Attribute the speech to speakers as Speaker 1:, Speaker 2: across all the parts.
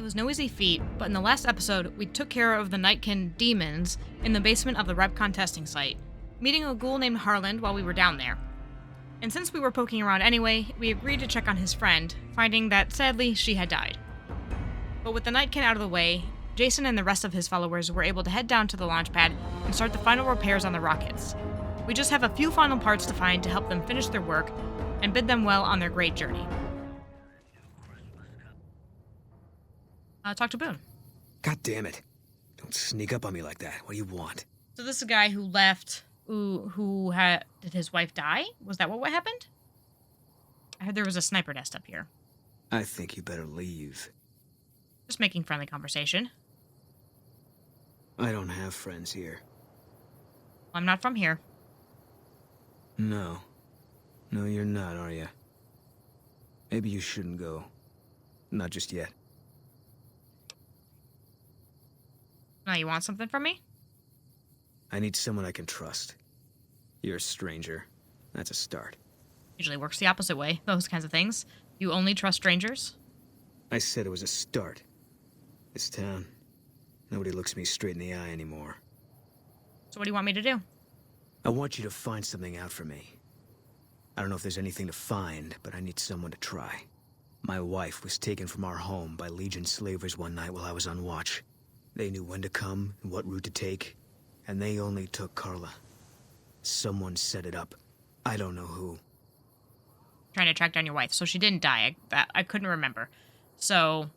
Speaker 1: was no easy feat, but in the last episode, we took care of the Nightkin demons in the basement of the Repcon testing site, meeting a ghoul named Harland while we were down there. And since we were poking around anyway, we agreed to check on his friend, finding that sadly she had died. But with the Nightkin out of the way, Jason and the rest of his followers were able to head down to the launch pad and start the final repairs on the rockets. We just have a few final parts to find to help them finish their work and bid them well on their great journey. Talk to Boone.
Speaker 2: God damn it. Don't sneak up on me like that. What do you want?
Speaker 1: So this is a guy who left, did his wife die? Was that what happened? I heard there was a sniper nest up here.
Speaker 2: I think you better leave.
Speaker 1: Just making friendly conversation.
Speaker 2: I don't have friends here.
Speaker 1: I'm not from here.
Speaker 2: No. No, you're not, are you? Maybe you shouldn't go. Not just yet.
Speaker 1: Now you want something from me?
Speaker 2: I need someone I can trust. You're a stranger. That's a start.
Speaker 1: Usually works the opposite way, those kinds of things. You only trust strangers?
Speaker 2: I said it was a start. This town, nobody looks me straight in the eye anymore.
Speaker 1: So what do you want me to do?
Speaker 2: I want you to find something out for me. I don't know if there's anything to find, but I need someone to try. My wife was taken from our home by Legion slavers one night while I was on watch. They knew when to come and what route to take, and they only took Carla. Someone set it up. I don't know who.
Speaker 1: Trying to track down your wife. So she didn't die. I couldn't remember. So,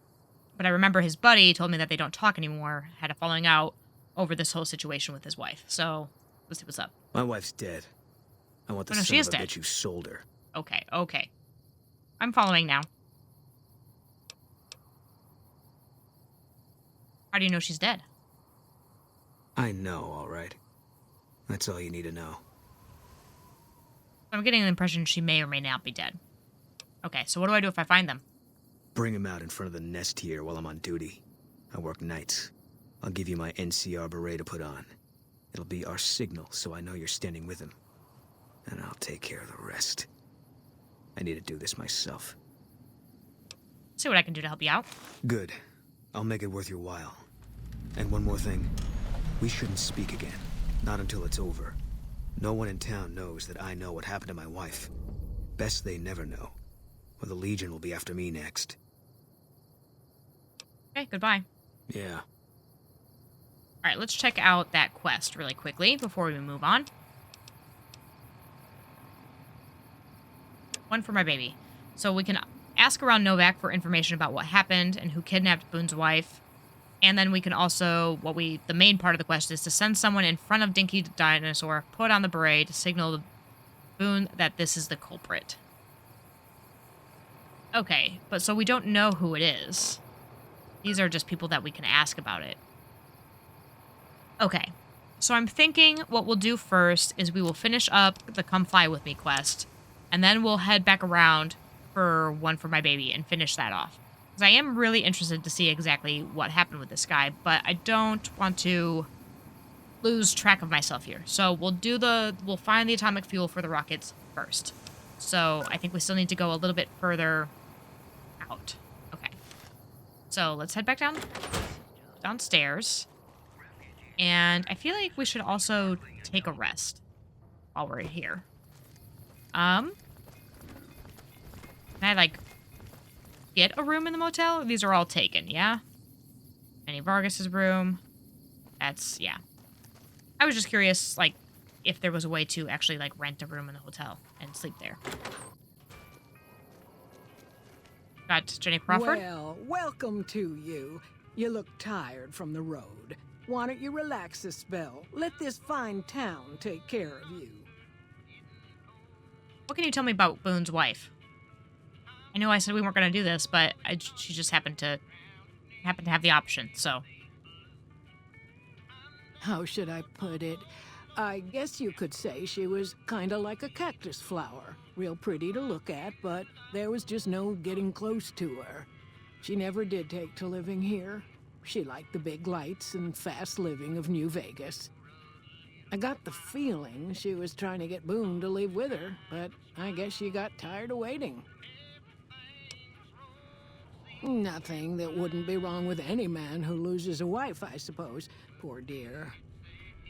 Speaker 1: but I remember his buddy told me that they don't talk anymore, had a falling out over this whole situation with his wife. So, let's see what's up.
Speaker 2: My wife's dead. I want the
Speaker 1: no,
Speaker 2: son
Speaker 1: she is
Speaker 2: of a
Speaker 1: dead.
Speaker 2: bitch who sold her.
Speaker 1: Okay. I'm following now. How do you know she's dead?
Speaker 2: I know, all right. That's all you need to know.
Speaker 1: I'm getting the impression she may or may not be dead. Okay, so what do I do if I find them?
Speaker 2: Bring him out in front of the nest here while I'm on duty. I work nights. I'll give you my NCR beret to put on. It'll be our signal, so I know you're standing with him. And I'll take care of the rest. I need to do this myself.
Speaker 1: See what I can do to help you out.
Speaker 2: Good. I'll make it worth your while. And one more thing. We shouldn't speak again. Not until it's over. No one in town knows that I know what happened to my wife. Best they never know. Or the Legion will be after me next.
Speaker 1: Okay, goodbye.
Speaker 2: Yeah.
Speaker 1: Alright, let's check out that quest really quickly before we move on. One for my baby. So we can ask around Novac for information about what happened and who kidnapped Boone's wife. And then we can also, the main part of the quest is to send someone in front of Dinky the Dinosaur, put on the beret to signal Boone that this is the culprit. Okay, but so we don't know who it is. These are just people that we can ask about it. Okay, so I'm thinking what we'll do first is we will finish up the Come Fly With Me quest, and then we'll head back around for one for my baby and finish that off. Because I am really interested to see exactly what happened with this guy, but I don't want to lose track of myself here. So we'll find the atomic fuel for the rockets first. So I think we still need to go a little bit further out. Okay. So let's head back downstairs. And I feel like we should also take a rest while we're here. Can I, get a room in the motel? These are all taken, yeah? Manny Vargas's room. Yeah. I was just curious, if there was a way to actually, rent a room in the hotel and sleep there. Got Jenny Crawford.
Speaker 3: Well, welcome to you. You look tired from the road. Why don't you relax a spell? Let this fine town take care of you.
Speaker 1: What can you tell me about Boone's wife? I know I said we weren't going to do this, but she just happened to have the option, so.
Speaker 3: How should I put it? I guess you could say she was kind of like a cactus flower. Real pretty to look at, but there was just no getting close to her. She never did take to living here. She liked the big lights and fast living of New Vegas. I got the feeling she was trying to get Boone to leave with her, but I guess she got tired of waiting. Nothing that wouldn't be wrong with any man who loses a wife, I suppose. Poor dear.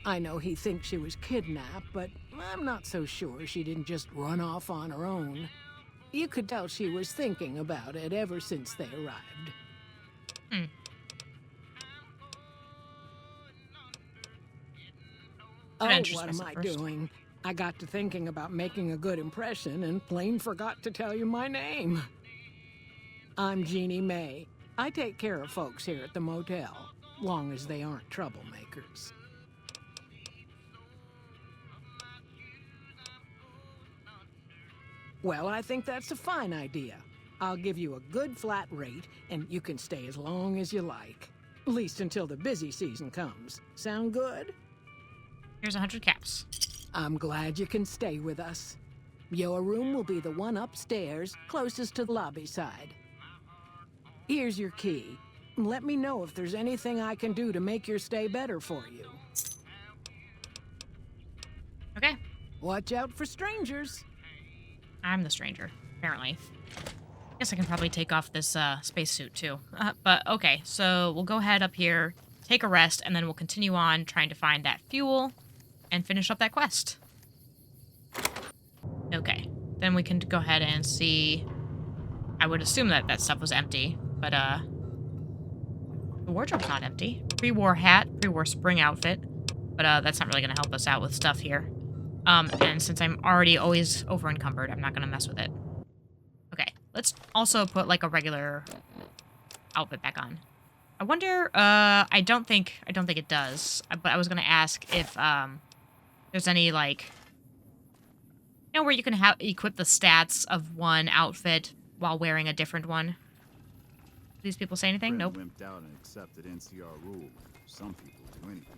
Speaker 3: I know he thinks she was kidnapped, but I'm not so sure she didn't just run off on her own. You could tell she was thinking about it ever since they arrived.
Speaker 1: Hmm.
Speaker 3: Oh,
Speaker 1: Adventure
Speaker 3: what am
Speaker 1: space
Speaker 3: I
Speaker 1: at first.
Speaker 3: doing? I got to thinking about making a good impression and plain forgot to tell you my name. I'm Jeannie May. I take care of folks here at the motel, long as they aren't troublemakers. Well, I think that's a fine idea. I'll give you a good flat rate, and you can stay as long as you like. At least until the busy season comes. Sound good?
Speaker 1: Here's 100 caps.
Speaker 3: I'm glad you can stay with us. Your room will be the one upstairs, closest to the lobby side. Here's your key. Let me know if there's anything I can do to make your stay better for you.
Speaker 1: Okay.
Speaker 3: Watch out for strangers.
Speaker 1: I'm the stranger, apparently. Guess I can probably take off this spacesuit too. But okay, so we'll go ahead up here, take a rest, and then we'll continue on trying to find that fuel and finish up that quest. Okay, then we can go ahead and see. I would assume that that stuff was empty, but the wardrobe's not empty. Pre-war hat, pre-war spring outfit, but that's not really going to help us out with stuff here. And since I'm already always over encumbered, I'm not going to mess with it. Okay, let's also put like a regular outfit back on. I wonder, I don't think it does, but I was going to ask if there's any like, you know, where you can equip the stats of one outfit while wearing a different one. Do these people say anything? Nope.
Speaker 4: Wimped out and accepted NCR rule. Some people do anything.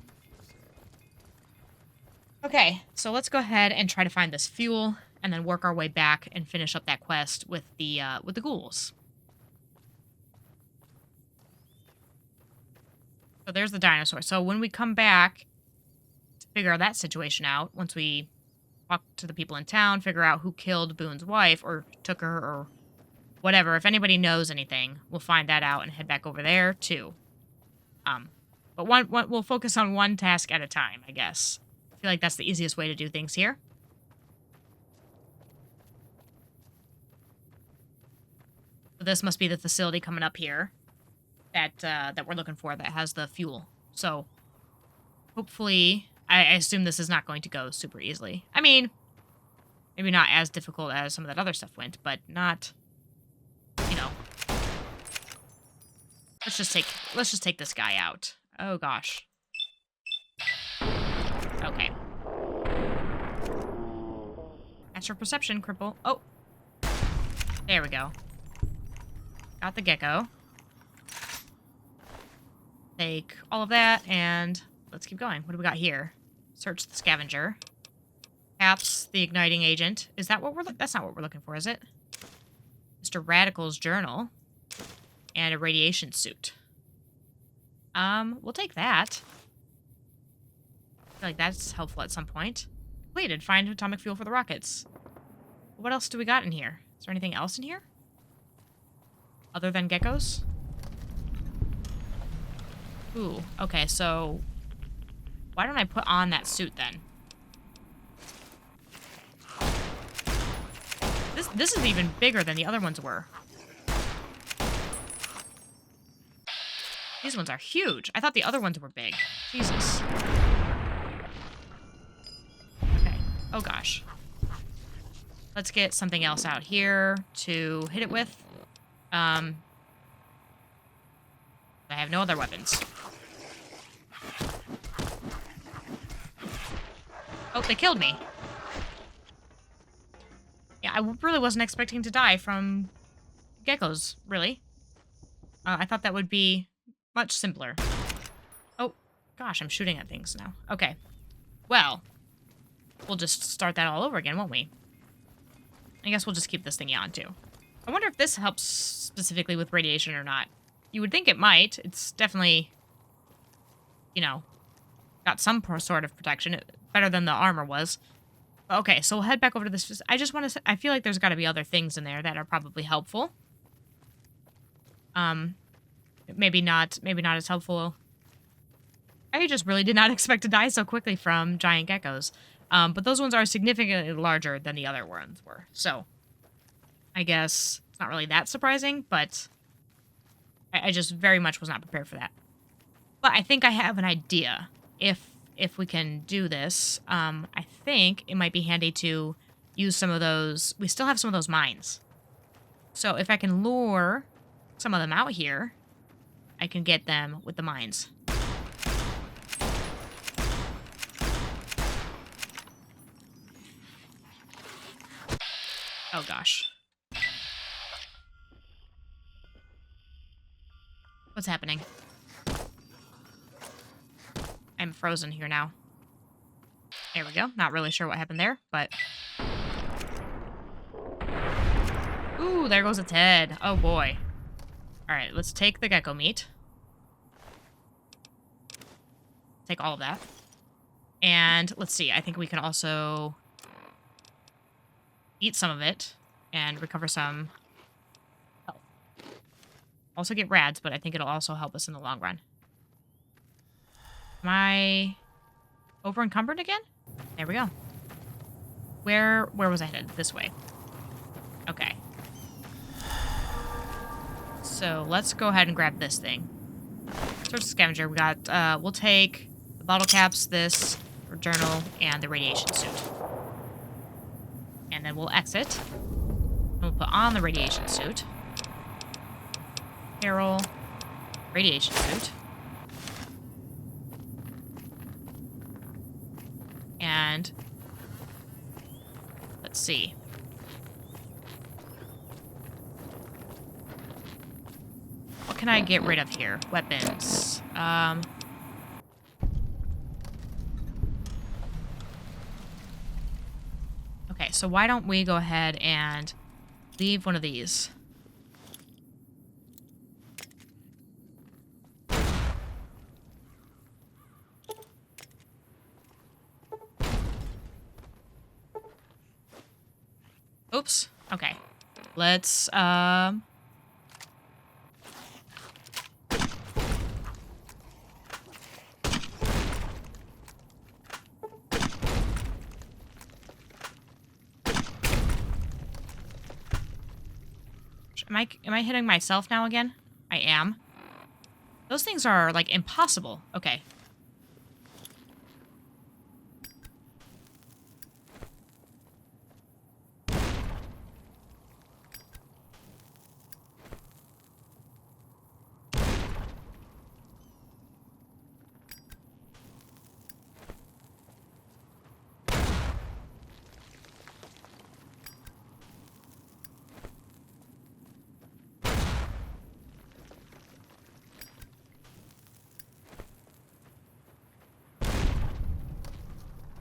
Speaker 1: Okay, so let's go ahead and try to find this fuel, and then work our way back and finish up that quest with the ghouls. So there's the dinosaur. So when we come back to figure that situation out, once we talk to the people in town, figure out who killed Boone's wife or took her or whatever, if anybody knows anything, we'll find that out and head back over there too. But we'll focus on one task at a time, I guess. I feel like that's the easiest way to do things here. So this must be the facility coming up here that we're looking for that has the fuel. So hopefully, I assume this is not going to go super easily. I mean, maybe not as difficult as some of that other stuff went, but not, you know. Let's just take this guy out. Oh gosh. Okay. Astral perception, cripple. Oh. There we go. Got the gecko. Take all of that, and let's keep going. What do we got here? Search the scavenger. Caps the igniting agent. Is that what we're that's not what we're looking for, is it? Mr. Radical's journal. And a radiation suit. We'll take that. I feel like that's helpful at some point. Completed. Find atomic fuel for the rockets. What else do we got in here? Is there anything else in here? Other than geckos? Ooh, okay, so why don't I put on that suit then? This is even bigger than the other ones were. These ones are huge. I thought the other ones were big. Jesus. Okay. Oh gosh. Let's get something else out here to hit it with. I have no other weapons. Oh, they killed me. Yeah, I really wasn't expecting to die from geckos, really. I thought that would be much simpler. Oh, gosh, I'm shooting at things now. Okay. Well, we'll just start that all over again, won't we? I guess we'll just keep this thingy on, too. I wonder if this helps specifically with radiation or not. You would think it might. It's definitely, you know, got some sort of protection. Better than the armor was. Okay, so we'll head back over to this. I just want to I feel like there's got to be other things in there that are probably helpful. Maybe not as helpful. I just really did not expect to die so quickly from giant geckos. But those ones are significantly larger than the other ones were. So, I guess it's not really that surprising, but I just very much was not prepared for that. But I think I have an idea. If we can do this, I think it might be handy to use some of those. We still have some of those mines. So if I can lure some of them out here, I can get them with the mines. Oh gosh. What's happening? I'm frozen here now. There we go. Not really sure what happened there, but... Ooh, there goes its head. Oh, boy. Alright, let's take the gecko meat. Take all of that. And, let's see, I think we can also... eat some of it and recover some health. Also get rads, but I think it'll also help us in the long run. Am I over encumbered again? There we go. Where was I headed? This way. Okay. So let's go ahead and grab this thing. Search the scavenger. We got, we'll take the bottle caps, this, or journal, and the radiation suit. And then we'll exit. We'll put on the radiation suit. Apparel. Radiation suit. And let's see. What can I get rid of here? Weapons. Okay, so why don't we go ahead and leave one of these? Oops. Okay. Let's, Am I hitting myself now again? I am. Those things are, like, impossible. Okay.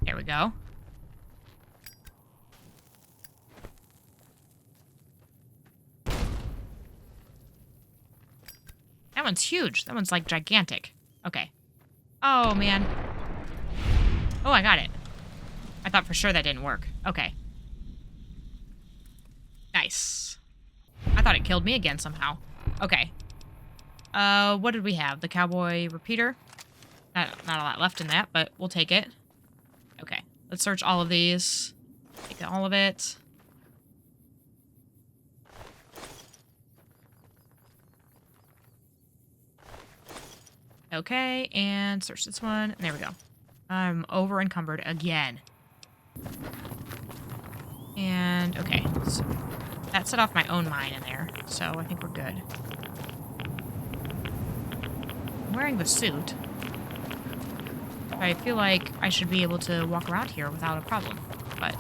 Speaker 1: There we go. That one's huge. That one's, like, gigantic. Okay. Oh, man. Oh, I got it. I thought for sure that didn't work. Okay. Nice. I thought it killed me again somehow. Okay. What did we have? The cowboy repeater? Not a lot left in that, but we'll take it. Okay. Let's search all of these. Take all of it. Okay, and search this one. There we go. I'm over encumbered again. And, okay. So that set off my own mine in there, so I think we're good. I'm wearing the suit. I feel like I should be able to walk around here without a problem, but it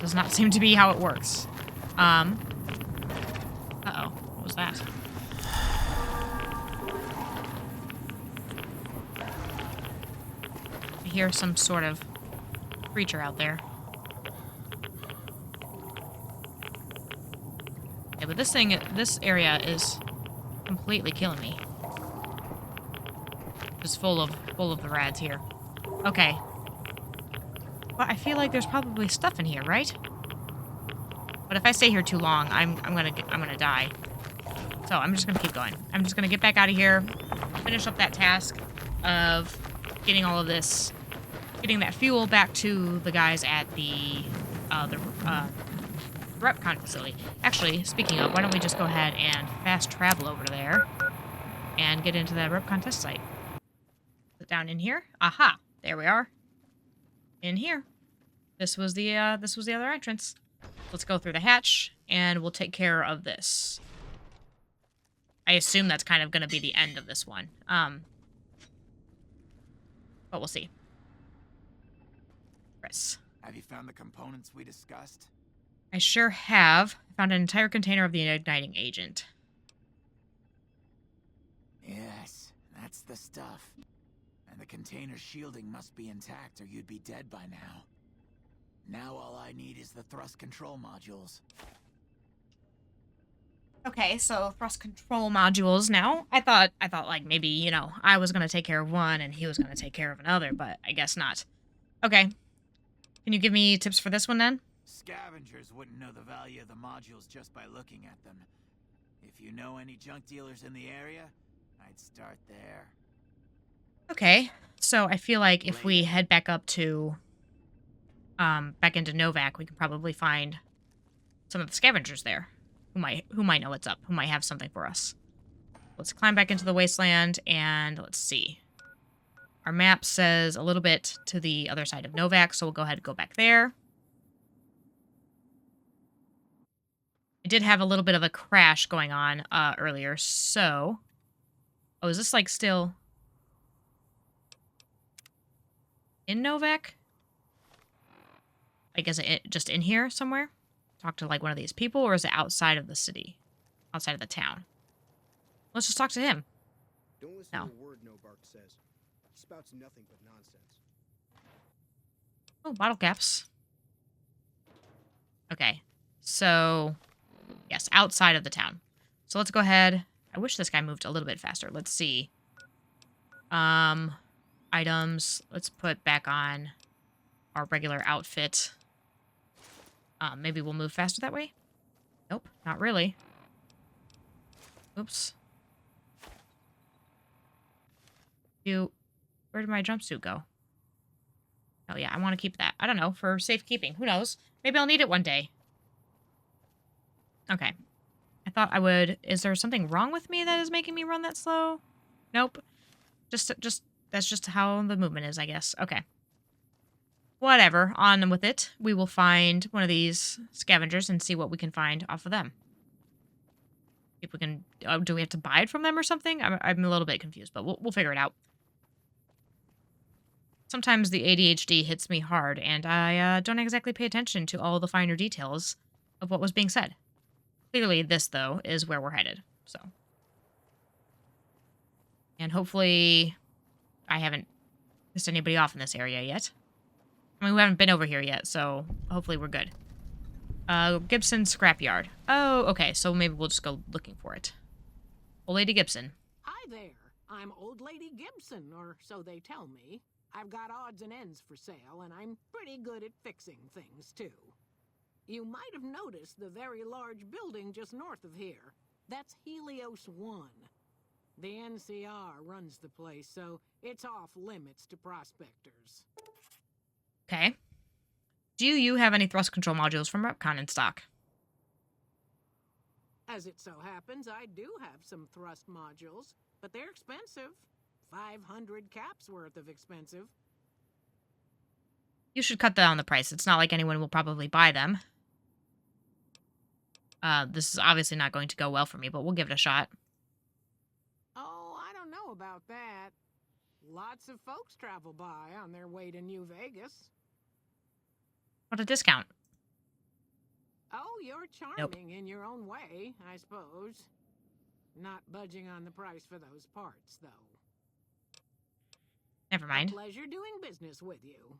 Speaker 1: does not seem to be how it works. Uh-oh. What was that? I hear some sort of creature out there. Yeah, but this area is completely killing me. Just full of the rads here. Okay. But I feel like there's probably stuff in here, right? But if I stay here too long, I'm gonna die. So I'm just going to keep going. I'm just going to get back out of here, finish up that task of getting all of this, getting that fuel back to the guys at the RepCon facility. Actually, speaking of, why don't we just go ahead and fast travel over there and get into that RepCon test site. Put it down in here. Aha! There we are. In here. This was the other entrance. Let's go through the hatch, and we'll take care of this. I assume that's kind of going to be the end of this one. But we'll see. Chris.
Speaker 5: Have you found the components we discussed?
Speaker 1: I sure have. Found an entire container of the igniting agent.
Speaker 5: Yes, that's the stuff. And the container's shielding must be intact or you'd be dead by now. Now all I need is the thrust control modules.
Speaker 1: Okay, so thrust control modules now. I thought like maybe, you know, I was going to take care of one and he was going to take care of another, but I guess not. Okay. Can you give me tips for this one then?
Speaker 5: Scavengers wouldn't know the value of the modules just by looking at them. If you know any junk dealers in the area, I'd start there.
Speaker 1: Okay. So I feel like if we head back up to back into Novac, we can probably find some of the scavengers there who might know what's up, who might have something for us. Let's climb back into the wasteland and let's see. Our map says a little bit to the other side of Novac, so we'll go ahead and go back there. I did have a little bit of a crash going on earlier, so... Oh, is this like still in Novac? Like, is it just in here somewhere? Talk to, like, one of these people, or is it outside of the city? Outside of the town? Let's just talk to him.
Speaker 6: Don't listen
Speaker 1: No.
Speaker 6: to a word Novac says. He spouts nothing but nonsense.
Speaker 1: Oh, bottle caps. Okay. So, yes, outside of the town. So let's go ahead. I wish this guy moved a little bit faster. Let's see. Items. Let's put back on our regular outfit. Maybe we'll move faster that way? Nope, not really. Oops. Where did my jumpsuit go? Oh yeah, I want to keep that. I don't know, for safekeeping. Who knows? Maybe I'll need it one day. Okay. I thought I would... Is there something wrong with me that is making me run that slow? Nope. That's just how the movement is, I guess. Okay. Whatever. On with it. We will find one of these scavengers and see what we can find off of them. If we can... do we have to buy it from them or something? I'm a little bit confused, but we'll figure it out. Sometimes the ADHD hits me hard, and I don't exactly pay attention to all the finer details of what was being said. Clearly, this, though, is where we're headed, so. And hopefully I haven't pissed anybody off in this area yet. I mean, we haven't been over here yet, so hopefully we're good. Gibson Scrapyard. Oh, okay, so maybe we'll just go looking for it. Old Lady Gibson.
Speaker 3: Hi there. I'm Old Lady Gibson, or so they tell me. I've got odds and ends for sale, and I'm pretty good at fixing things, too. You might have noticed the very large building just north of here. That's Helios 1. The NCR runs the place, so it's off limits to prospectors.
Speaker 1: Okay. Do you have any thrust control modules from RepCon in stock?
Speaker 3: As it so happens, I do have some thrust modules, but they're expensive. 500 caps worth of expensive.
Speaker 1: You should cut down the price. It's not like anyone will probably buy them. This is obviously not going to go well for me, but we'll give it a shot.
Speaker 3: Oh, I don't know about that. Lots of folks travel by on their way to New Vegas.
Speaker 1: What a discount.
Speaker 3: Oh, you're charming in your own way, I suppose. Not budging on the price for those parts, though.
Speaker 1: Never mind.
Speaker 3: A pleasure doing business with you.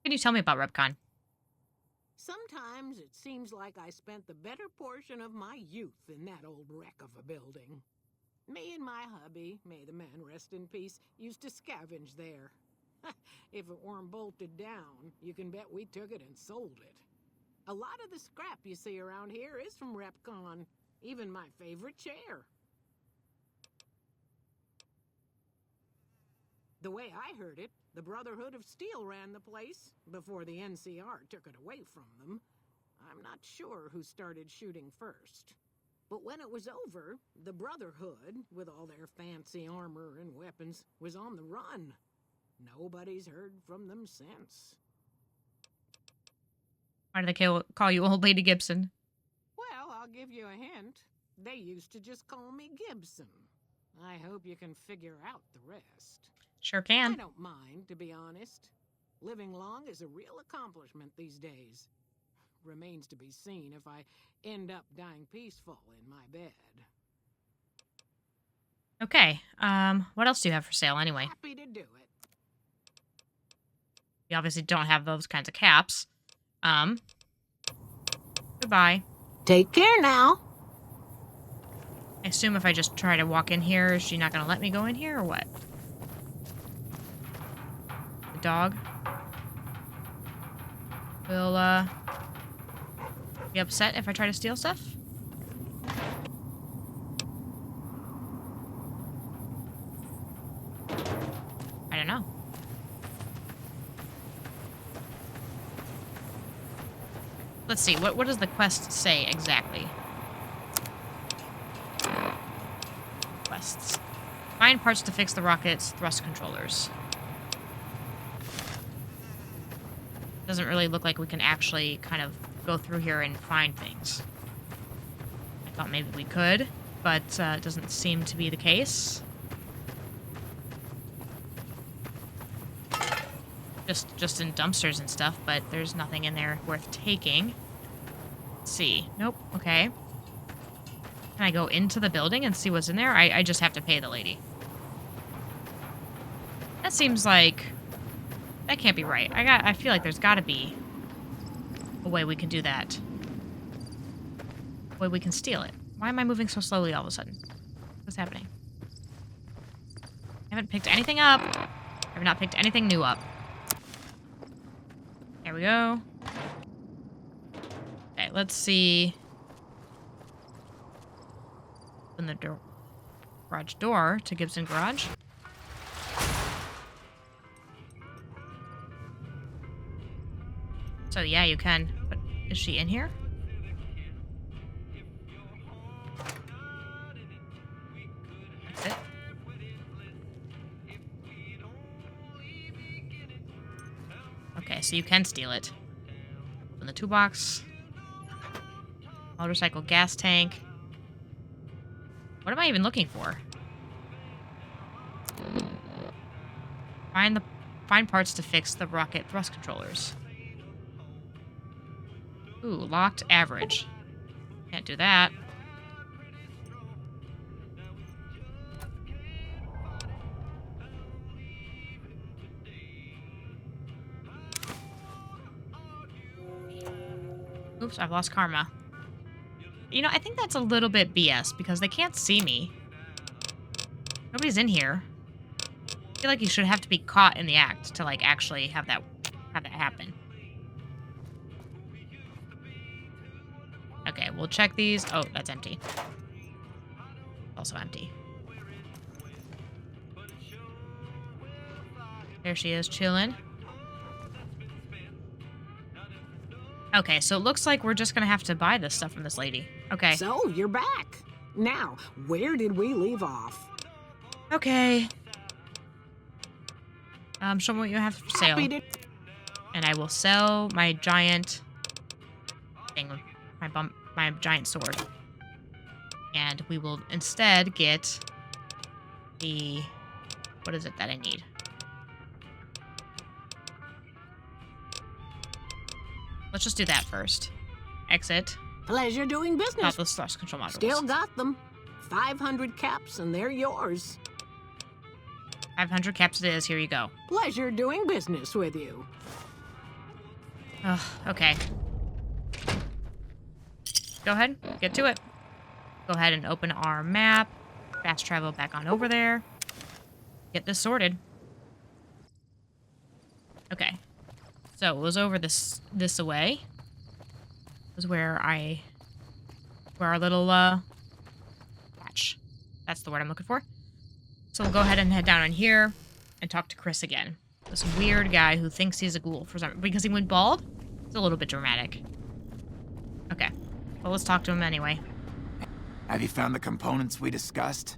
Speaker 1: Can you tell me about RepCon?
Speaker 3: Sometimes it seems like I spent the better portion of my youth in that old wreck of a building. Me and my hubby, may the man rest in peace, used to scavenge there. If it weren't bolted down, you can bet we took it and sold it. A lot of the scrap you see around here is from RepCon. Even my favorite chair. The way I heard it, the Brotherhood of Steel ran the place before the NCR took it away from them. I'm not sure who started shooting first. But when it was over, the Brotherhood, with all their fancy armor and weapons, was on the run. Nobody's heard from them since.
Speaker 1: Why do they call you Old Lady Gibson?
Speaker 3: Well, I'll give you a hint. They used to just call me Gibson. I hope you can figure out the rest.
Speaker 1: Sure
Speaker 3: I
Speaker 1: can.
Speaker 3: don't mind, to be honest. Living long is a real accomplishment these days. Remains to be seen if I end up dying peaceful in my bed.
Speaker 1: Okay. What else do you have for sale anyway?
Speaker 3: Happy to do it.
Speaker 1: You obviously don't have those kinds of caps. Goodbye.
Speaker 3: Take care now.
Speaker 1: I assume if I just try to walk in here, is she not going to let me go in here or what? The dog will, be upset if I try to steal stuff? I don't know. Let's see, what does the quest say exactly? Quests. Find parts to fix the rocket's thrust controllers. Doesn't really look like we can actually kind of go through here and find things. I thought maybe we could, but it doesn't seem to be the case. Just in dumpsters and stuff, but there's nothing in there worth taking. Let's see. Nope. Okay. Can I go into the building and see what's in there? I just have to pay the lady. That seems like... That can't be right. I feel like there's gotta be a way we can do that. A way we can steal it. Why am I moving so slowly all of a sudden? What's happening? I haven't picked anything up. I have not picked anything new up. There we go. Okay, let's see. Open the garage door to Gibson Garage. So yeah, you can. But is she in here? That's it. Okay, so you can steal it. Open the toolbox. Motorcycle gas tank. What am I even looking for? Find parts to fix the rocket thrust controllers. Ooh, locked average. Can't do that. Oops, I've lost karma. You know, I think that's a little bit BS because they can't see me. Nobody's in here. I feel like you should have to be caught in the act to, like, actually have that happen. Okay, we'll check these. Oh, that's empty. Also empty. There she is, chilling. Okay, so it looks like we're just gonna have to buy this stuff from this lady. Okay.
Speaker 3: So, you're back. Now, where did we leave off?
Speaker 1: Okay. Show me what you have for sale. And I will sell my giant thing, my giant sword. And we will instead get the... What is it that I need? Let's just do that first. Exit.
Speaker 3: Pleasure doing
Speaker 1: Not
Speaker 3: business.
Speaker 1: the thrust control modules.
Speaker 3: Still got them. 500 caps and they're yours.
Speaker 1: 500 caps it is. Here you go.
Speaker 3: Pleasure doing business with you.
Speaker 1: Ugh, okay. Go ahead. Get to it. Go ahead and open our map. Fast travel back on over there. Get this sorted. Okay. So it was over this away. was where our little hatch. That's the word I'm looking for. So we'll go ahead and head down in here and talk to Chris again. This weird guy who thinks he's a ghoul for some because he went bald. It's a little bit dramatic. Okay. Well, let's talk to him anyway.
Speaker 5: Have you found the components we discussed?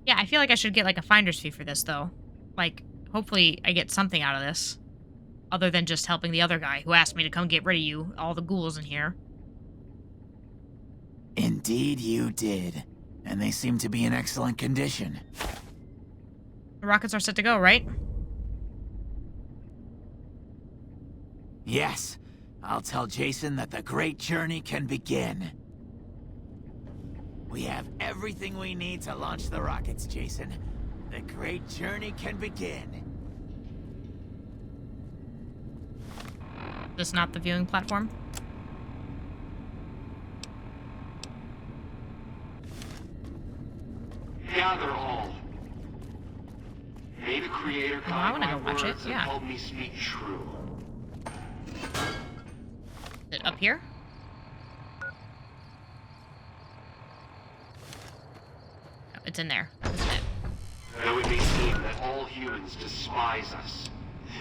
Speaker 1: Yeah, I feel like I should get like a finder's fee for this though. Like, hopefully I get something out of this. Other than just helping the other guy who asked me to come get rid of you, all the ghouls in here.
Speaker 5: Indeed you did. And they seem to be in excellent condition.
Speaker 1: The rockets are set to go, right?
Speaker 5: Yes. I'll tell Jason that the great journey can begin. We have everything we need to launch the rockets, Jason. The great journey can begin.
Speaker 1: This not the viewing platform?
Speaker 7: Gather all. May the Creator
Speaker 1: I
Speaker 7: guide
Speaker 1: wanna
Speaker 7: my
Speaker 1: go watch it,
Speaker 7: words and
Speaker 1: yeah.
Speaker 7: help me speak true.
Speaker 1: Is it up here? No, it's in there, isn't it?
Speaker 7: Though it may seem that all humans despise us,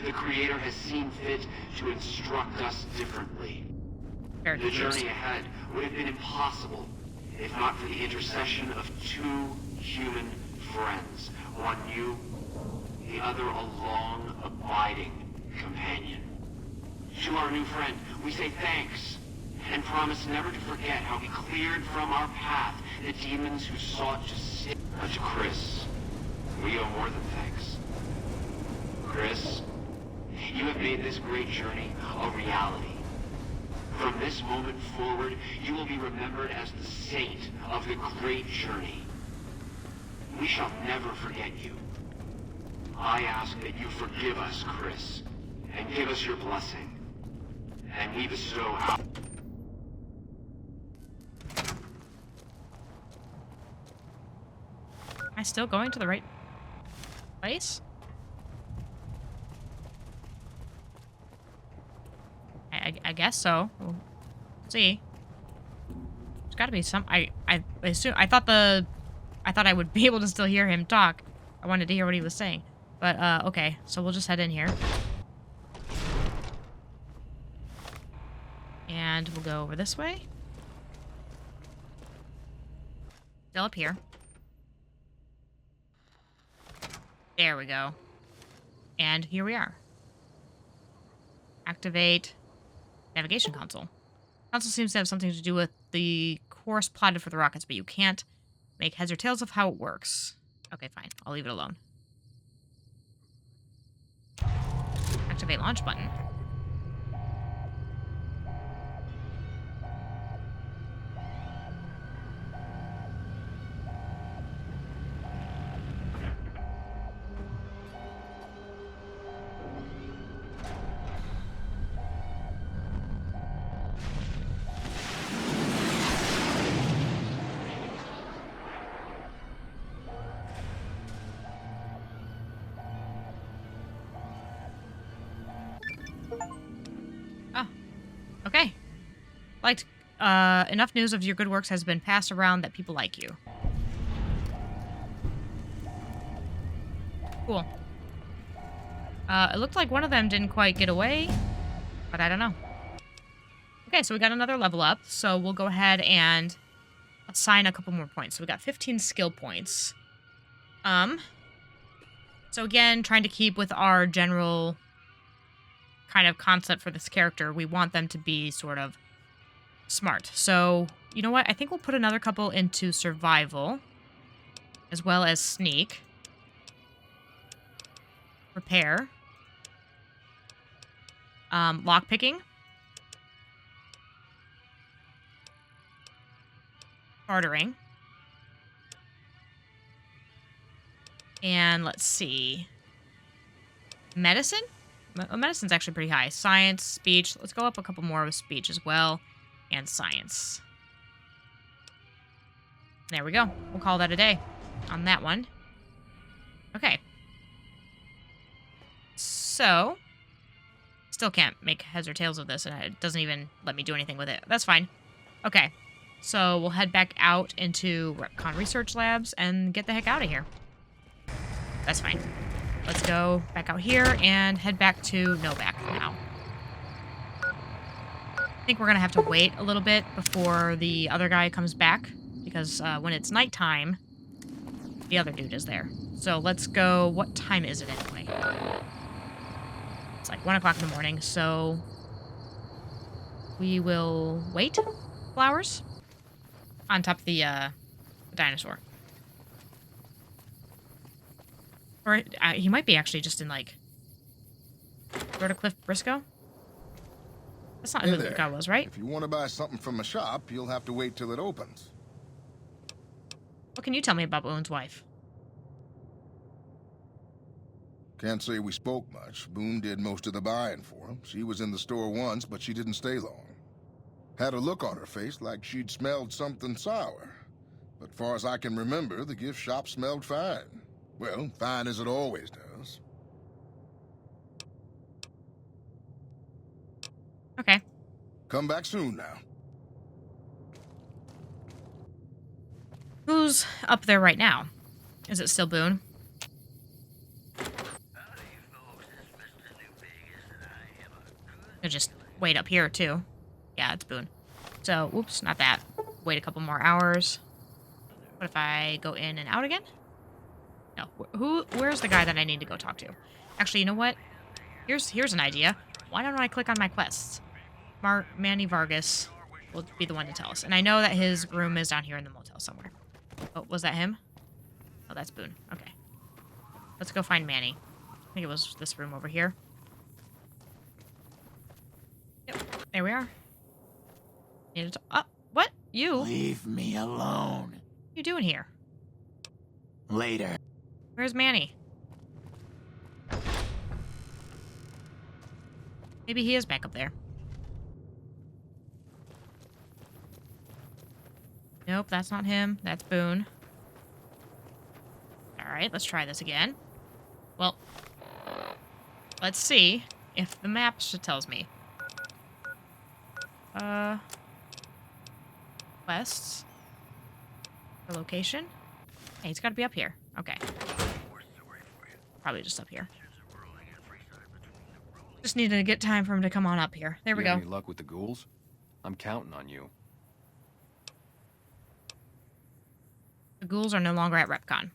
Speaker 7: the Creator has seen fit to instruct us differently.
Speaker 1: Very
Speaker 7: The
Speaker 1: confused.
Speaker 7: journey ahead would have been impossible if not for the intercession of two human friends. One new, the other a long, abiding companion. To our new friend, we say thanks, and promise never to forget how he cleared from our path the demons who sought to save. But to Chris, we owe more than thanks. Chris, you have made this great journey a reality. From this moment forward, you will be remembered as the saint of the great journey. We shall never forget you. I ask that you forgive us, Chris, and give us your blessing. And we bestow our...
Speaker 1: Am I still going to the right place? I guess so. We'll see. There's got to be some. I assume. I thought I would be able to still hear him talk. I wanted to hear what he was saying. But okay. So we'll just head in here. And we'll go over this way. Still up here. There we go. And here we are. Activate navigation console. Console seems to have something to do with the course plotted for the rockets, but you can't make heads or tails of how it works. Okay, fine. I'll leave it alone. Activate launch button. Okay. Liked, enough news of your good works has been passed around that people like you. Cool. It looked like one of them didn't quite get away, but I don't know. Okay, so we got another level up, so we'll go ahead and assign a couple more points. So we got 15 skill points. So again, trying to keep with our general kind of concept for this character, we want them to be sort of smart. So, you know what? I think we'll put another couple into survival, as well as sneak. Repair. Lockpicking. Bartering. And let's see. Medicine? Medicine's actually pretty high. Science, speech. Let's go up a couple more with speech as well. And science. There we go. We'll call that a day on that one. Okay. So, still can't make heads or tails of this, and it doesn't even let me do anything with it. That's fine. Okay. So we'll head back out into Retcon Research Labs and get the heck out of here. That's fine. Let's go back out here and head back to Novac for now. I think we're going to have to wait a little bit before the other guy comes back, because when it's nighttime, the other dude is there. So let's go. What time is it anyway? It's like 1 o'clock in the morning, so we will wait a couple hours on top of the dinosaur. Or he might be actually just in, like, Cliff Briscoe? That's not
Speaker 8: Hey
Speaker 1: who the
Speaker 8: there.
Speaker 1: guy was, right?
Speaker 8: If you want to buy something from a shop, you'll have to wait till it opens.
Speaker 1: What can you tell me about Boone's wife?
Speaker 8: Can't say we spoke much. Boone did most of the buying for him. She was in the store once, but she didn't stay long. Had a look on her face like she'd smelled something sour. But far as I can remember, the gift shop smelled fine. Well, fine as it always does.
Speaker 1: Okay.
Speaker 8: Come back soon now.
Speaker 1: Who's up there right now? Is it still Boone? I'll just wait up here, too. Yeah, it's Boone. So, whoops, not that. Wait a couple more hours. What if I go in and out again? No. Where's the guy that I need to go talk to? Actually, you know what? Here's an idea. Why don't I click on my quests? Manny Vargas will be the one to tell us. And I know that his room is down here in the motel somewhere. Oh, was that him? Oh, that's Boone. Okay. Let's go find Manny. I think it was this room over here. Yep, there we are. What? You? What
Speaker 5: Leave me alone.
Speaker 1: are you doing here?
Speaker 5: Later.
Speaker 1: Where's Manny? Maybe he is back up there. Nope, that's not him. That's Boone. Alright, let's try this again. Well, let's see if the map tells me. Quests. The location. Hey, it's gotta be up here. Okay. Probably just up here. Just needed to get time for him to come on up here. There we go.
Speaker 9: Any luck with the ghouls? I'm counting on you.
Speaker 1: The ghouls are no longer at Repcon.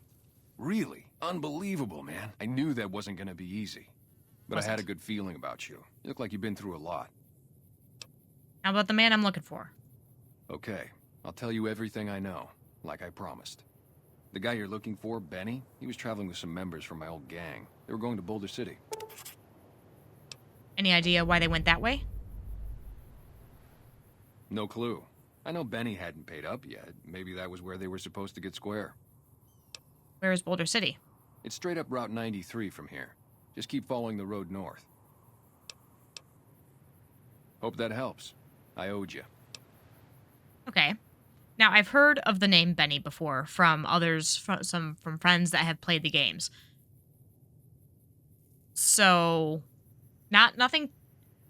Speaker 9: Really? Unbelievable, man. I knew that wasn't gonna be easy. But I had a good feeling about you. You look like you've been through a lot.
Speaker 1: How about the man I'm looking for?
Speaker 9: Okay, I'll tell you everything I know, like I promised. The guy you're looking for, Benny, he was traveling with some members from my old gang. They were going to Boulder City.
Speaker 1: Any idea why they went that way?
Speaker 9: No clue. I know Benny hadn't paid up yet. Maybe that was where they were supposed to get square.
Speaker 1: Where is Boulder City?
Speaker 9: It's straight up Route 93 from here. Just keep following the road north. Hope that helps. I owed you.
Speaker 1: Okay. Now, I've heard of the name Benny before from others, from friends that have played the games. So, nothing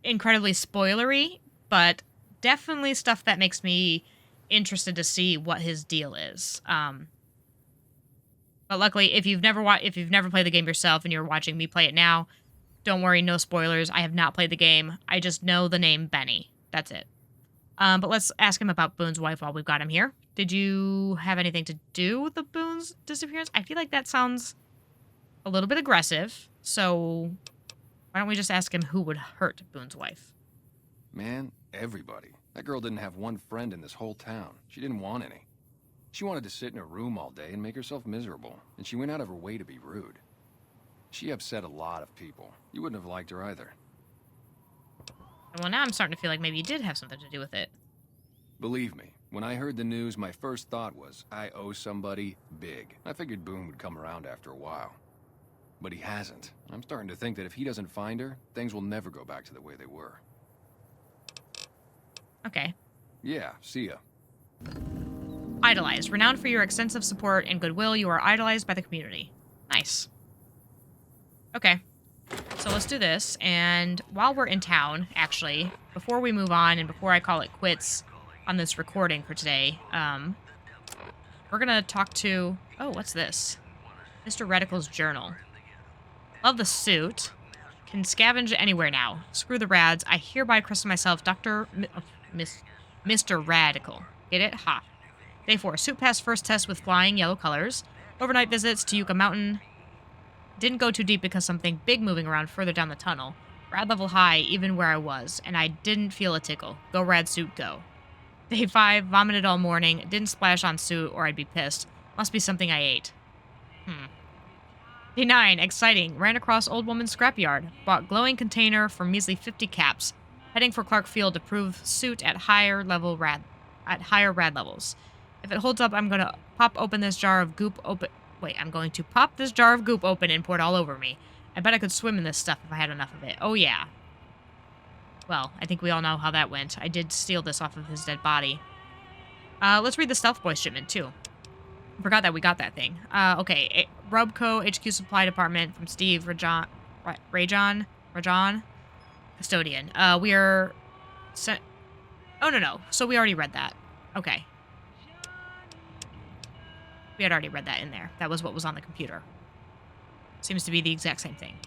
Speaker 1: incredibly spoilery, but definitely stuff that makes me interested to see what his deal is. But luckily, if you've never played the game yourself and you're watching me play it now, don't worry, no spoilers. I have not played the game. I just know the name Benny. That's it. But let's ask him about Boone's wife while we've got him here. Did you have anything to do with the Boone's disappearance? I feel like that sounds a little bit aggressive. So why don't we just ask him who would hurt Boone's wife?
Speaker 9: Man, everybody. That girl didn't have one friend in this whole town. She didn't want any. She wanted to sit in her room all day and make herself miserable, and she went out of her way to be rude. She upset a lot of people. You wouldn't have liked her either.
Speaker 1: Well, now I'm starting to feel like maybe you did have something to do with it.
Speaker 9: Believe me, when I heard the news, my first thought was, I owe somebody big. I figured Boone would come around after a while. But he hasn't. I'm starting to think that if he doesn't find her, things will never go back to the way they were.
Speaker 1: Okay.
Speaker 9: Yeah, see ya.
Speaker 1: Idolized. Renowned for your extensive support and goodwill, you are idolized by the community. Nice. Okay. So let's do this, and while we're in town, actually, before we move on and before I call it quits on this recording for today. We're gonna talk to... Oh, what's this? Mr. Radical's journal. Love the suit. Can scavenge anywhere now. Screw the rads. I hereby christen myself Mr. Radical. Get it? Ha. Day 4. Suit passed first test with flying yellow colors. Overnight visits to Yucca Mountain. Didn't go too deep because something big moving around further down the tunnel. Rad level high even where I was, and I didn't feel a tickle. Go rad suit, go. Day 5. Vomited all morning. Didn't splash on suit or I'd be pissed. Must be something I ate. Day 9. Exciting. Ran across old woman's scrapyard. Bought glowing container for measly 50 caps. Heading for Clark Field to prove suit at higher rad levels. If it holds up, I'm going to pop this jar of goop open and pour it all over me. I bet I could swim in this stuff if I had enough of it. Oh, yeah. Well, I think we all know how that went. I did steal this off of his dead body. Let's read the Stealth Boy shipment, too. Forgot that we got that thing. Okay. Rubco HQ Supply Department from Steve Rajon, Custodian. We are... Oh, no. So we already read that. Okay. We had already read that in there. That was what was on the computer. Seems to be the exact same thing.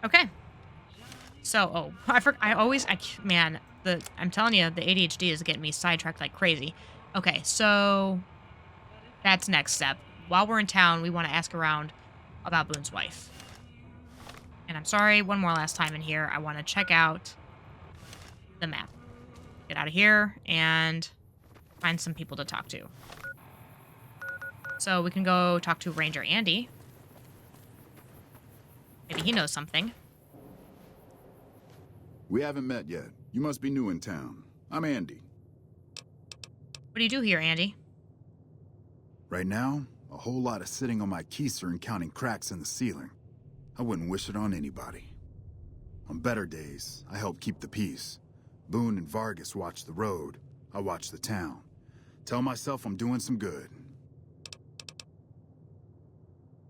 Speaker 1: Okay. So, I'm telling you, the ADHD is getting me sidetracked like crazy. Okay, so that's next step. While we're in town, we want to ask around about Boone's wife. And I'm sorry, one more last time in here. I want to check out the map. Get out of here and find some people to talk to. So we can go talk to Ranger Andy. Maybe he knows something.
Speaker 4: We haven't met yet. You must be new in town. I'm Andy.
Speaker 1: What do you do here, Andy?
Speaker 4: Right now, a whole lot of sitting on my keister and counting cracks in the ceiling. I wouldn't wish it on anybody. On better days, I help keep the peace. Boone and Vargas watch the road. I watch the town. Tell myself I'm doing some good.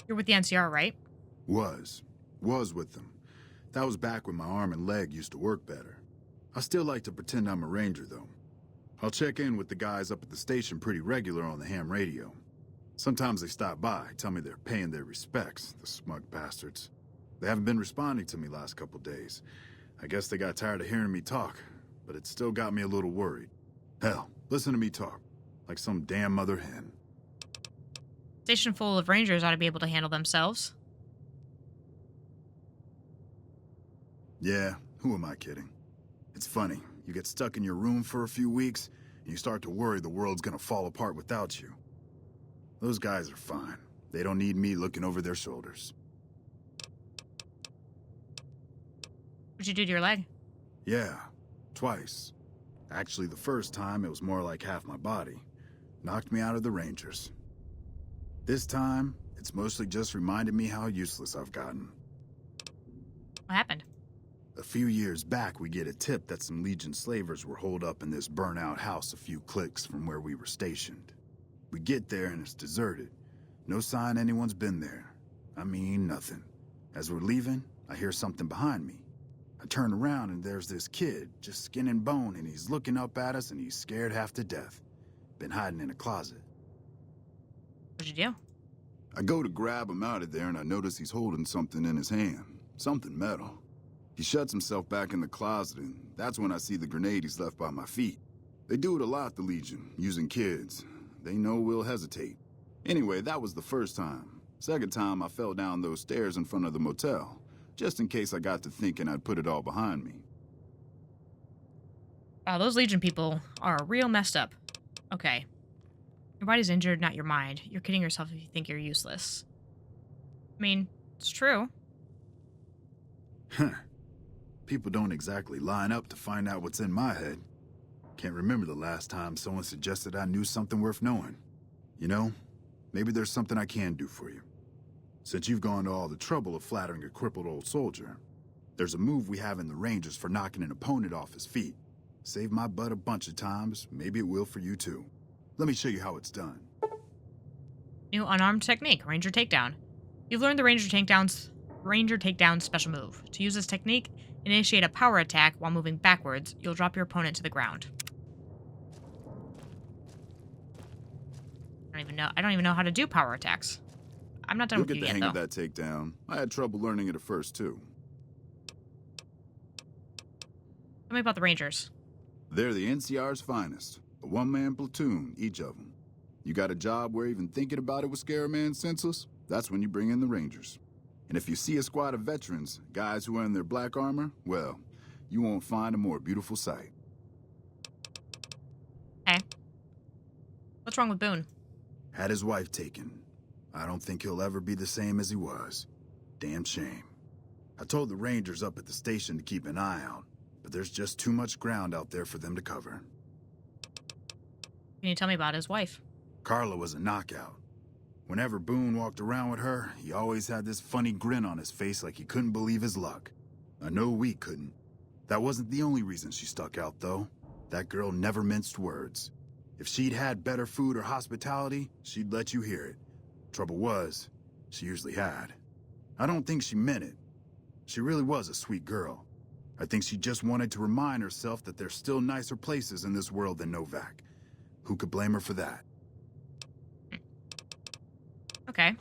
Speaker 1: You're with the NCR, right?
Speaker 4: Was with them. That was back when my arm and leg used to work better. I still like to pretend I'm a ranger, though. I'll check in with the guys up at the station pretty regular on the ham radio. Sometimes they stop by, tell me they're paying their respects, the smug bastards. They haven't been responding to me last couple days. I guess they got tired of hearing me talk, but it still got me a little worried. Hell, listen to me talk, like some damn mother hen.
Speaker 1: Station full of rangers ought to be able to handle themselves.
Speaker 4: Yeah, who am I kidding? It's funny, you get stuck in your room for a few weeks, and you start to worry the world's gonna fall apart without you. Those guys are fine. They don't need me looking over their shoulders.
Speaker 1: What'd you do to your leg?
Speaker 4: Yeah, twice. Actually, the first time, it was more like half my body. Knocked me out of the Rangers. This time, it's mostly just reminded me how useless I've gotten.
Speaker 1: What happened?
Speaker 4: A few years back, we get a tip that some Legion slavers were holed up in this burnt-out house a few clicks from where we were stationed. We get there and it's deserted. No sign anyone's been there. I mean, nothing. As we're leaving, I hear something behind me. I turn around and there's this kid, just skin and bone, and he's looking up at us and he's scared half to death. Been hiding in a closet.
Speaker 1: What'd you do?
Speaker 4: I go to grab him out of there and I notice he's holding something in his hand. Something metal. He shuts himself back in the closet, and that's when I see the grenade he's left by my feet. They do it a lot, the Legion, using kids. They know we'll hesitate. Anyway, that was the first time. Second time, I fell down those stairs in front of the motel, just in case I got to thinking I'd put it all behind me.
Speaker 1: Wow, those Legion people are real messed up. Okay. Your body's injured, not your mind. You're kidding yourself if you think you're useless. I mean, it's true.
Speaker 4: Huh. People don't exactly line up to find out what's in my head. Can't remember the last time someone suggested I knew something worth knowing. You know, maybe there's something I can do for you. Since you've gone to all the trouble of flattering a crippled old soldier, there's a move we have in the Rangers for knocking an opponent off his feet. Saved my butt a bunch of times, maybe it will for you too. Let me show you how it's done.
Speaker 1: New unarmed technique, Ranger Takedown. You've learned the Ranger Takedown special move. To use this technique, initiate a power attack while moving backwards. You'll drop your opponent to the ground. I don't even know how to do power attacks. I'm not done
Speaker 4: You'll
Speaker 1: with
Speaker 4: get
Speaker 1: you
Speaker 4: the
Speaker 1: yet,
Speaker 4: hang
Speaker 1: though.
Speaker 4: of that takedown. I had trouble learning it at first, too.
Speaker 1: Tell me about the Rangers.
Speaker 4: They're the NCR's finest. A one-man platoon, each of them. You got a job where even thinking about it would scare a man senseless? That's when you bring in the Rangers. And if you see a squad of veterans, guys who are in their black armor, well, you won't find a more beautiful sight.
Speaker 1: Okay. What's wrong with Boone?
Speaker 4: Had his wife taken. I don't think he'll ever be the same as he was. Damn shame. I told the Rangers up at the station to keep an eye out, but there's just too much ground out there for them to cover.
Speaker 1: Can you tell me about his wife?
Speaker 4: Carla was a knockout. Whenever Boone walked around with her, he always had this funny grin on his face like he couldn't believe his luck. I know we couldn't. That wasn't the only reason she stuck out, though. That girl never minced words. If she'd had better food or hospitality, she'd let you hear it. Trouble was, she usually had. I don't think she meant it. She really was a sweet girl. I think she just wanted to remind herself that there's still nicer places in this world than Novac. Who could blame her for that?
Speaker 1: Okay.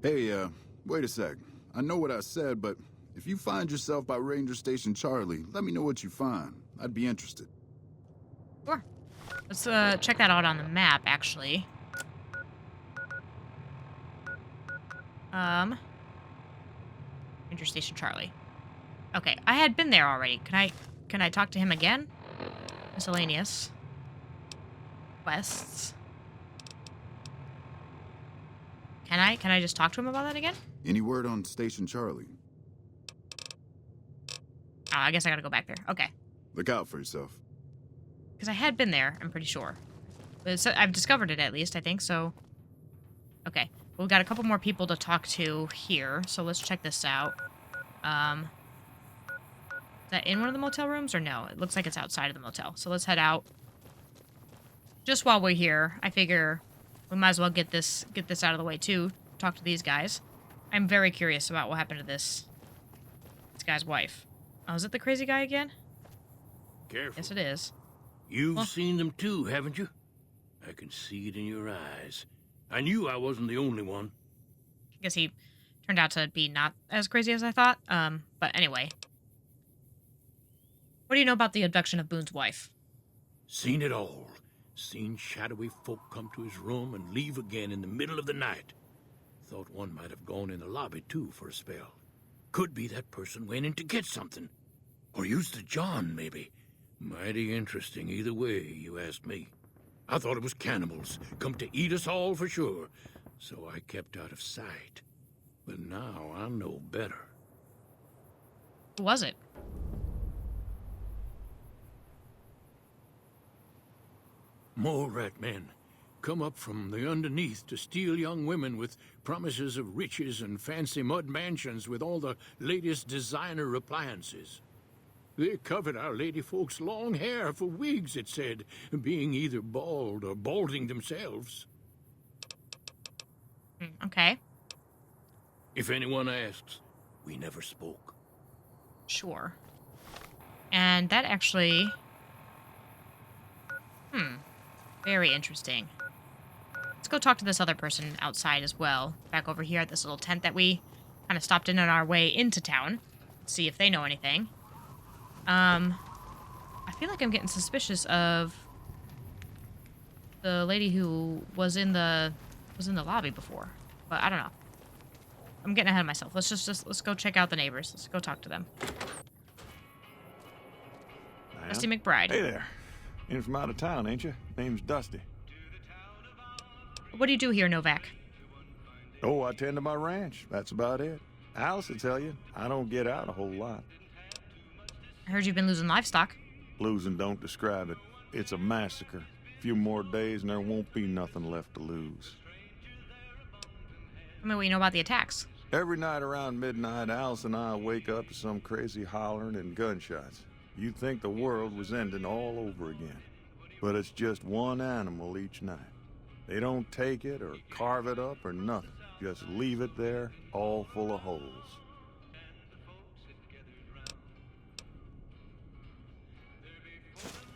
Speaker 4: Hey, wait a sec. I know what I said, but if you find yourself by Ranger Station Charlie, let me know what you find. I'd be interested.
Speaker 1: Sure. Let's check that out on the map, actually. Ranger Station Charlie. Okay, I had been there already. Can I talk to him again? Miscellaneous. Quests. Can I just talk to him about that again?
Speaker 4: Any word on Station Charlie?
Speaker 1: Oh, I guess I gotta go back there. Okay.
Speaker 4: Look out for yourself.
Speaker 1: Because I had been there, I'm pretty sure. But I've discovered it at least, I think, so... Okay. Well, we've got a couple more people to talk to here, so let's check this out. Is that in one of the motel rooms, or no? It looks like it's outside of the motel. So let's head out. Just while we're here, I figure we might as well get this out of the way, too. Talk to these guys. I'm very curious about what happened to this guy's wife. Oh, is it the crazy guy again?
Speaker 10: Careful.
Speaker 1: Yes, it is.
Speaker 10: You've seen them too, haven't you? I can see it in your eyes. I knew I wasn't the only one.
Speaker 1: I guess he turned out to be not as crazy as I thought. But anyway. What do you know about the abduction of Boone's wife?
Speaker 10: Seen it all. Seen shadowy folk come to his room and leave again in the middle of the night. Thought one might have gone in the lobby too for a spell. Could be that person went in to get something. Or used the John, maybe. Mighty interesting either way, you asked me. I thought it was cannibals, come to eat us all for sure. So I kept out of sight. But now I know better.
Speaker 1: Who was it?
Speaker 10: More rat men. Come up from the underneath to steal young women with promises of riches and fancy mud mansions with all the latest designer appliances. They covered our lady folks' long hair for wigs, it said, being either bald or balding themselves.
Speaker 1: Okay.
Speaker 10: If anyone asks, we never spoke.
Speaker 1: Sure. And that actually... Very interesting. Let's go talk to this other person outside as well. Back over here at this little tent that we kind of stopped in on our way into town. Let's see if they know anything. I feel like I'm getting suspicious of the lady who was in the lobby before, but I don't know. I'm getting ahead of myself. Let's go check out the neighbors. Let's go talk to them. Dusty McBride.
Speaker 11: Hey there. In from out of town, ain't you? Name's Dusty.
Speaker 1: What do you do here, Novac?
Speaker 11: Oh, I tend to my ranch. That's about it. Alice will tell you, I don't get out a whole lot.
Speaker 1: I heard you've been losing livestock.
Speaker 11: Losing don't describe it. It's a massacre. A few more days and there won't be nothing left to lose.
Speaker 1: Tell me what you know about the attacks.
Speaker 11: Every night around midnight, Alice and I wake up to some crazy hollering and gunshots. You'd think the world was ending all over again. But it's just one animal each night. They don't take it or carve it up or nothing. Just leave it there, all full of holes.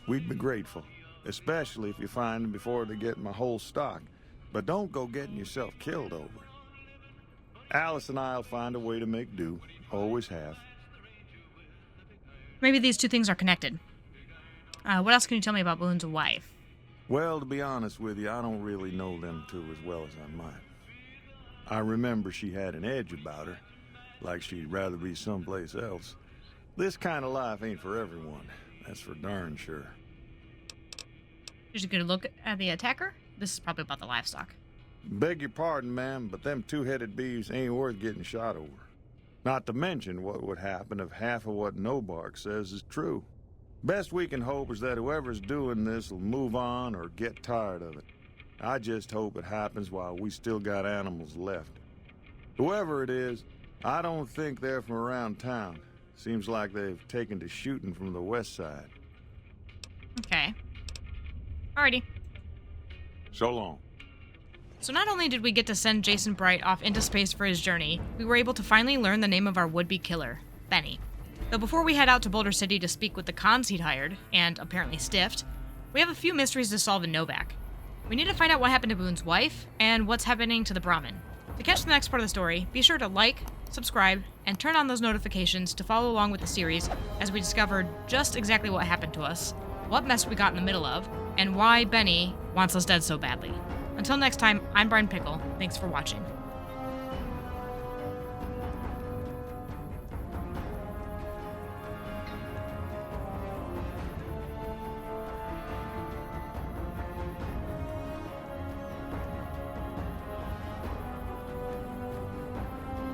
Speaker 11: We'd be grateful, especially if you find them before they get my whole stock. But don't go getting yourself killed over it. Alice and I'll find a way to make do. Always have.
Speaker 1: Maybe these two things are connected. What else can you tell me about Boone's wife?
Speaker 11: Well, to be honest with you, I don't really know them two as well as I might. I remember she had an edge about her, like she'd rather be someplace else. This kind of life ain't for everyone, that's for darn sure.
Speaker 1: Did you get a look at the attacker? This is probably about the livestock.
Speaker 11: Beg your pardon, ma'am, but them two-headed beeves ain't worth getting shot over. Not to mention what would happen if half of what Novac says is true. Best we can hope is that whoever's doing this will move on or get tired of it. I just hope it happens while we still got animals left. Whoever it is, I don't think they're from around town. Seems like they've taken to shooting from the west side.
Speaker 1: Okay. Alrighty.
Speaker 11: So long.
Speaker 1: So not only did we get to send Jason Bright off into space for his journey, we were able to finally learn the name of our would-be killer, Benny. Though before we head out to Boulder City to speak with the cons he'd hired, and apparently stiffed, we have a few mysteries to solve in Novac. We need to find out what happened to Boone's wife, and what's happening to the Brahmin. To catch the next part of the story, be sure to like, subscribe, and turn on those notifications to follow along with the series as we discover just exactly what happened to us, what mess we got in the middle of, and why Benny wants us dead so badly. Until next time, I'm Brian Pickle. Thanks for watching.